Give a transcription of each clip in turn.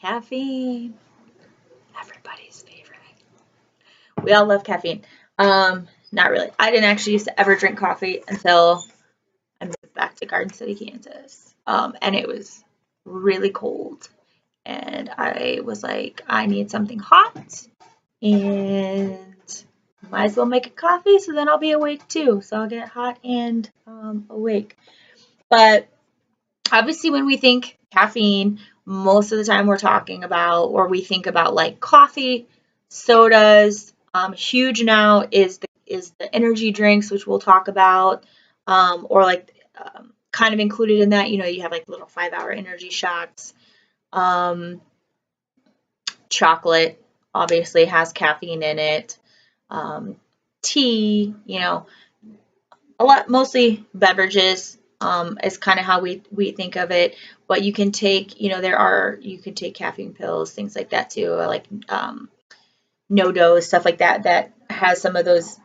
Caffeine. Everybody's favorite. We all love caffeine. Not really. I didn't actually used to ever drink coffee until I moved back to Garden City, Kansas. And it was really cold. And I was like, I need something hot. And might as well make a coffee so then I'll be awake too. So I'll get hot and awake. But obviously, when we think caffeine, most of the time we're talking about, or we think about like coffee, sodas. Huge now is the energy drinks, which we'll talk about, or like kind of included in that. You have like little 5 hour energy shots. Um, Chocolate obviously has caffeine in it. Um, Tea, a lot, mostly beverages, is kind of how we think of it. But you can take, you can take caffeine pills, things like that too, or like no dose stuff like that that has some of those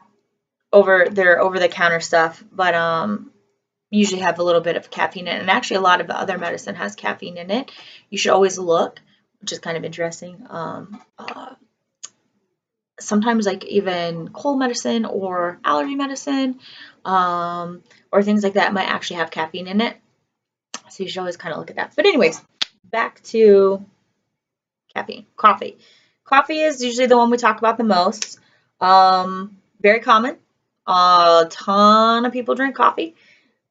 over the counter stuff, but usually have a little bit of caffeine in it. And actually, a lot of the other medicine has caffeine in it. You should always look, which is kind of interesting. Sometimes like even cold medicine or allergy medicine, or things like that might actually have caffeine in it. So you should always kind of look at that. But anyways, back to caffeine. Coffee. Coffee is usually the one we talk about the most. Very common. A ton of people drink coffee.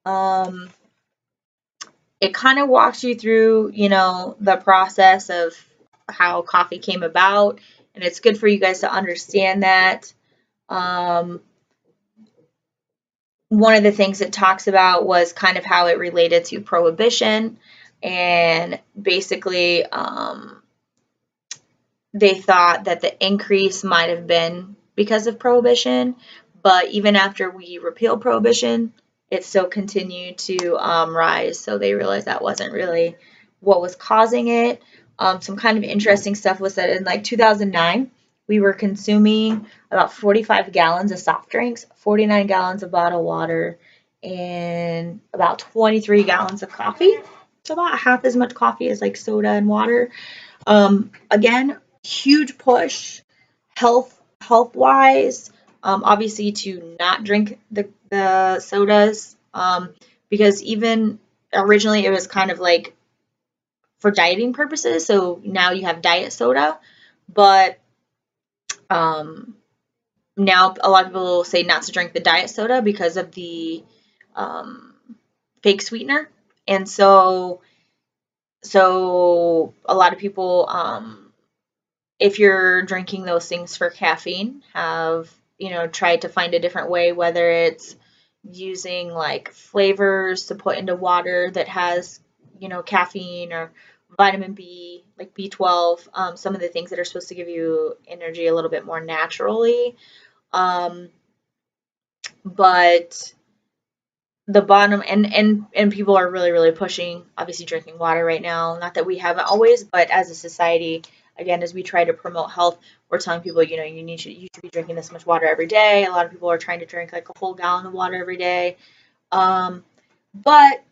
It kind of walks you through, the process of how coffee came about, and it's good for you guys to understand that. One of the things it talks about was kind of how it related to prohibition, and basically they thought that the increase might have been because of prohibition, but even after we repealed prohibition, it still continued to rise. So they realized that wasn't really what was causing it. Some kind of interesting stuff was that in like 2009, we were consuming about 45 gallons of soft drinks, 49 gallons of bottled water, and about 23 gallons of coffee. So about half as much coffee as like soda and water. Again, huge push health wise. Obviously, to not drink the sodas, because even originally it was kind of like for dieting purposes. So now you have diet soda, but now a lot of people say not to drink the diet soda because of the um, fake sweetener, and so a lot of people, if you're drinking those things for caffeine, have tried to find a different way, whether it's using like flavors to put into water that has caffeine, or vitamin B, like B12, some of the things that are supposed to give you energy a little bit more naturally. Um, but the bottom, and people are really pushing obviously drinking water right now. Not that we haven't always, but as a society, again, as we try to promote health, we're telling people, you should be drinking this much water every day. A lot of people are trying to drink like a whole gallon of water every day. But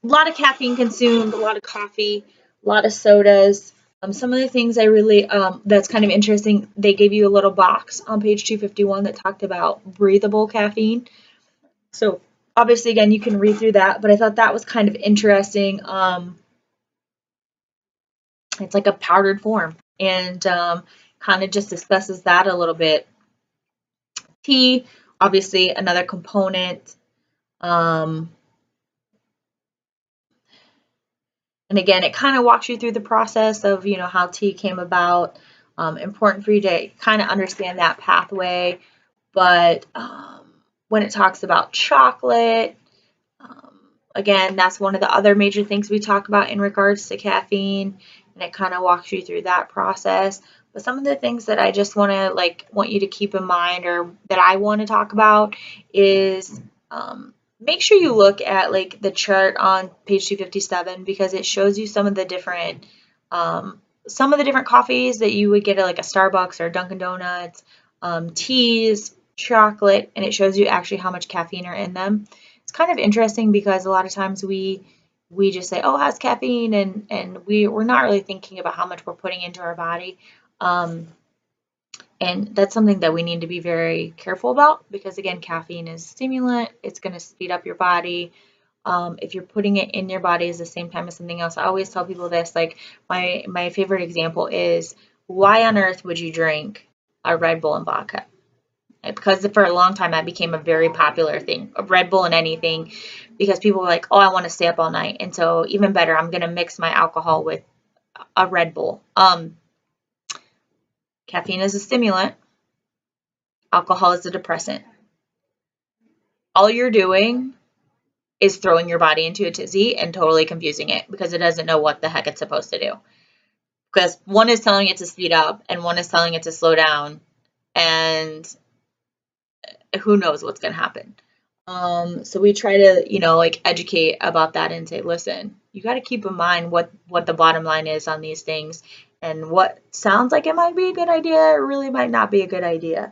a lot of caffeine consumed, a lot of coffee, a lot of sodas. Some of the things I really, that's kind of interesting, they gave you a little box on page 251 that talked about breathable caffeine. So obviously, again, you can read through that, but I thought that was kind of interesting. It's like a powdered form, and kind of just discusses that a little bit. Tea, obviously, another component. And again, it kind of walks you through the process of, how tea came about. Important for you to kind of understand that pathway. But when it talks about chocolate, again, that's one of the other major things we talk about in regards to caffeine, and it kind of walks you through that process. But some of the things that I just want you to keep in mind, or that I want to talk about, is make sure you look at like the chart on page 257, because it shows you some of the different coffees that you would get at like a Starbucks or Dunkin' Donuts, teas, chocolate, and it shows you actually how much caffeine are in them. It's kind of interesting because a lot of times we we just say, oh, it has caffeine, and we're not really thinking about how much we're putting into our body. Um, and that's something that we need to be very careful about because, again, caffeine is a stimulant. It's going to speed up your body. If you're putting it in your body at the same time as something else, I always tell people this. Like my favorite example is, why on earth would you drink a Red Bull and vodka? Because for a long time that became a very popular thing, a Red Bull and anything, because people were like, oh, I want to stay up all night, and so even better, I'm gonna mix my alcohol with a Red Bull. Caffeine is a stimulant, alcohol is a depressant. All you're doing is throwing your body into a tizzy and totally confusing it because it doesn't know what the heck it's supposed to do. Because one is telling it to speed up and one is telling it to slow down, and who knows what's going to happen. So we try to, like educate about that and say, listen, you got to keep in mind what the bottom line is on these things, and what sounds like it might be a good idea, it really might not be a good idea.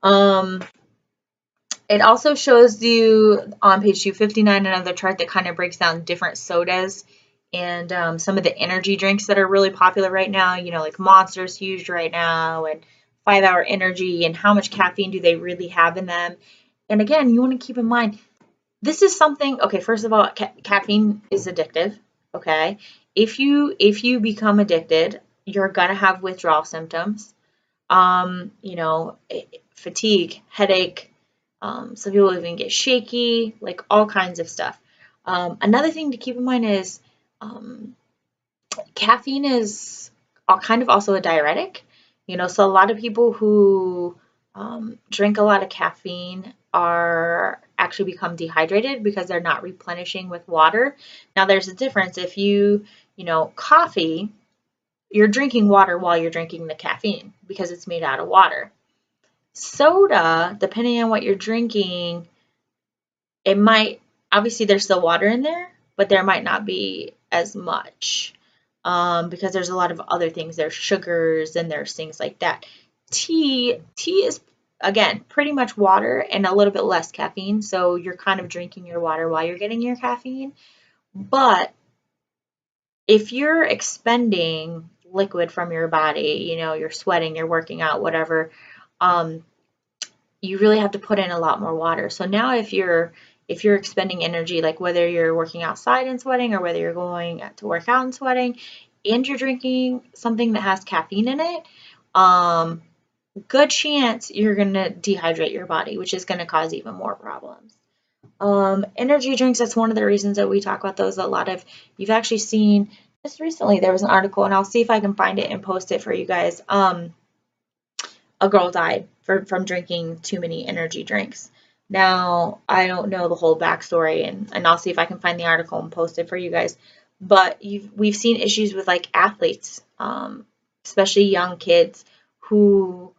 It also shows you on page 259 another chart that kind of breaks down different sodas and some of the energy drinks that are really popular right now. Like Monster's huge right now, and 5 Hour Energy, and how much caffeine do they really have in them. And again, you want to keep in mind, this is something, okay, first of all, caffeine is addictive, okay? If you become addicted, you're going to have withdrawal symptoms. Fatigue, headache, some people even get shaky, like all kinds of stuff. Another thing to keep in mind is caffeine is kind of also a diuretic. So a lot of people who drink a lot of caffeine are actually become dehydrated because they're not replenishing with water. Now there's a difference. If coffee, you're drinking water while you're drinking the caffeine because it's made out of water. Soda, depending on what you're drinking, it might, obviously there's still water in there, but there might not be as much because there's a lot of other things. There's sugars and there's things like that. Tea is, again, pretty much water and a little bit less caffeine. So you're kind of drinking your water while you're getting your caffeine. But if you're expending liquid from your body, you're sweating, you're working out, whatever, you really have to put in a lot more water. So now if you're expending energy, like whether you're working outside and sweating or whether you're going to work out and sweating, and you're drinking something that has caffeine in it, good chance you're going to dehydrate your body, which is going to cause even more problems. Energy drinks, that's one of the reasons that we talk about those a lot of. You've actually seen, just recently there was an article, and I'll see if I can find it and post it for you guys. A girl died from drinking too many energy drinks. Now, I don't know the whole backstory, and I'll see if I can find the article and post it for you guys. But we've seen issues with like athletes, especially young kids who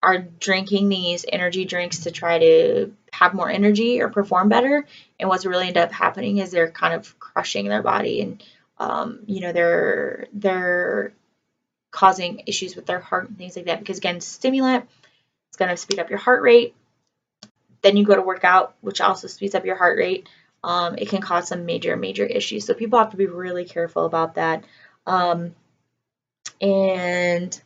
are drinking these energy drinks to try to have more energy or perform better. And what's really ended up happening is they're kind of crushing their body, and they're causing issues with their heart and things like that. Because again, stimulant, it's going to speed up your heart rate. Then you go to work out, which also speeds up your heart rate. It can cause some major issues. So people have to be really careful about that. And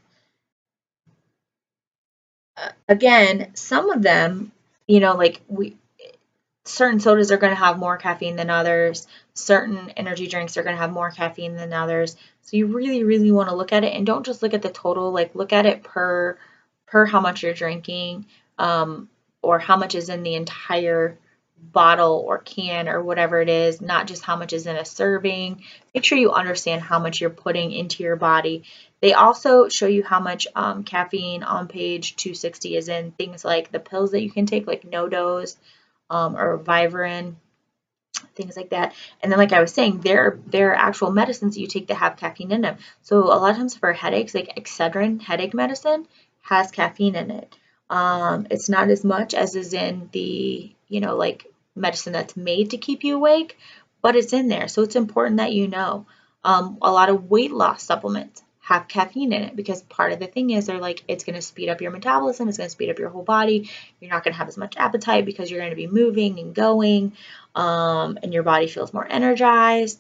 again, some of them, certain sodas are going to have more caffeine than others. Certain energy drinks are going to have more caffeine than others. So you really want to look at it, and don't just look at the total. Like, look at it per how much you're drinking, or how much is in the entire bottle or can or whatever it is, not just how much is in a serving. Make sure you understand how much you're putting into your body. They also show you how much caffeine on page 260 is in things like the pills that you can take, like No-Dose, or Vivarin, things like that. And then, like I was saying, there are actual medicines that you take that have caffeine in them. So a lot of times for headaches, like Excedrin headache medicine has caffeine in it. It's not as much as is in the, like medicine that's made to keep you awake, but it's in there. So it's important that you know. A lot of weight loss supplements have caffeine in it, because part of the thing is they're like, it's going to speed up your metabolism, it's going to speed up your whole body, you're not going to have as much appetite because you're going to be moving and going, and your body feels more energized.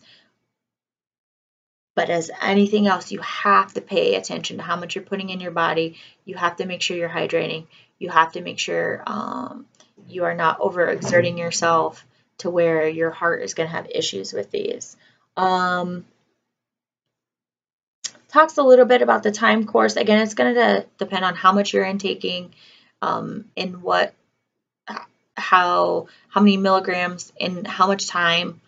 But as anything else, you have to pay attention to how much you're putting in your body. You have to make sure you're hydrating. You have to make sure you are not overexerting yourself to where your heart is going to have issues with these. Talks a little bit about the time course. Again, it's going to depend on how much you're intaking, and how many milligrams and how much time,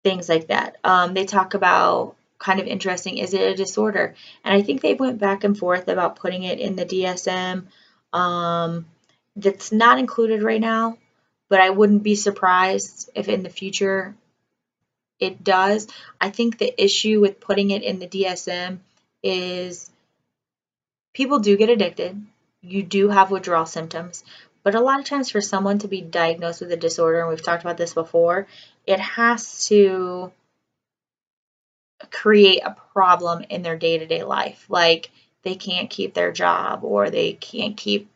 things like that. They talk about, kind of interesting, is it a disorder? And I think they went back and forth about putting it in the DSM. That's not included right now, but I wouldn't be surprised if in the future it does. I think the issue with putting it in the DSM is people do get addicted. You do have withdrawal symptoms, but a lot of times for someone to be diagnosed with a disorder, and we've talked about this before, it has to create a problem in their day-to-day life. Like they can't keep their job, or they can't keep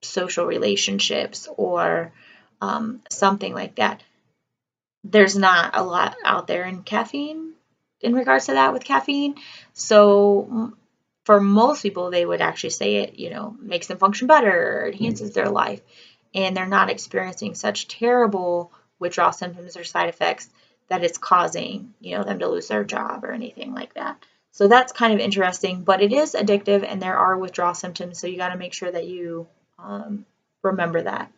social relationships, or something like that. There's not a lot out there in caffeine in regards to that with caffeine. So for most people, they would actually say it, makes them function better, enhances their life, and they're not experiencing such terrible withdrawal symptoms or side effects that it's causing, them to lose their job or anything like that. So that's kind of interesting, but it is addictive and there are withdrawal symptoms, so you got to make sure that you remember that.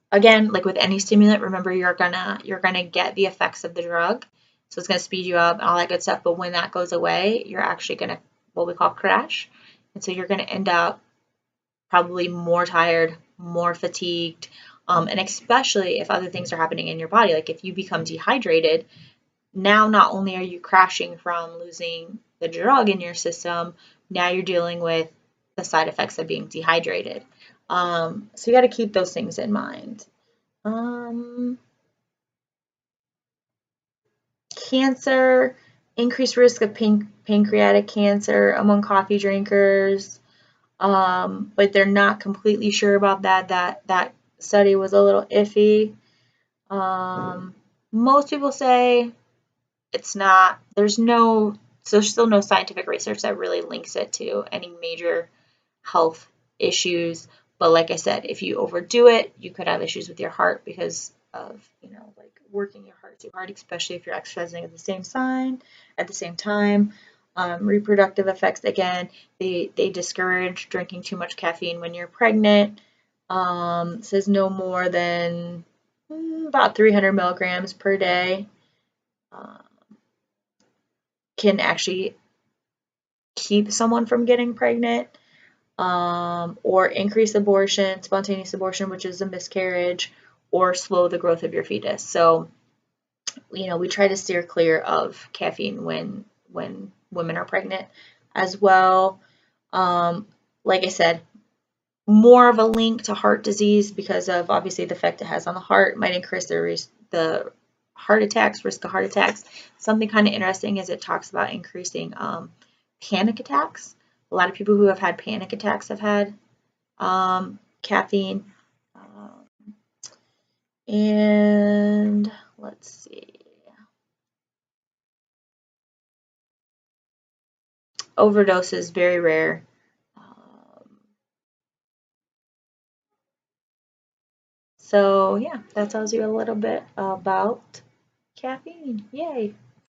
Again, like with any stimulant, remember you're gonna get the effects of the drug. So it's gonna speed you up and all that good stuff. But when that goes away, you're actually gonna, what we call, crash. And so you're gonna end up probably more tired, more fatigued, and especially if other things are happening in your body. Like if you become dehydrated, now not only are you crashing from losing the drug in your system, now you're dealing with the side effects of being dehydrated. So you got to keep those things in mind. Cancer, increased risk of pancreatic cancer among coffee drinkers, but they're not completely sure about that. That study was a little iffy. Most people say it's not. There's still no scientific research that really links it to any major health issues. But like I said, if you overdo it, you could have issues with your heart because of, like working your heart too hard, especially if you're exercising at the same time. Reproductive effects, again, they discourage drinking too much caffeine when you're pregnant. Says no more than about 300 milligrams per day. Can actually keep someone from getting pregnant, or increase abortion, spontaneous abortion, which is a miscarriage, or slow the growth of your fetus. So, we try to steer clear of caffeine when women are pregnant as well. Like I said, more of a link to heart disease because of obviously the effect it has on the heart. Might increase the heart attacks, risk of heart attacks. Something kind of interesting is it talks about increasing panic attacks. A lot of people who have had panic attacks have had caffeine. And let's see. Overdose is very rare. So yeah, that tells you a little bit about caffeine. Yay.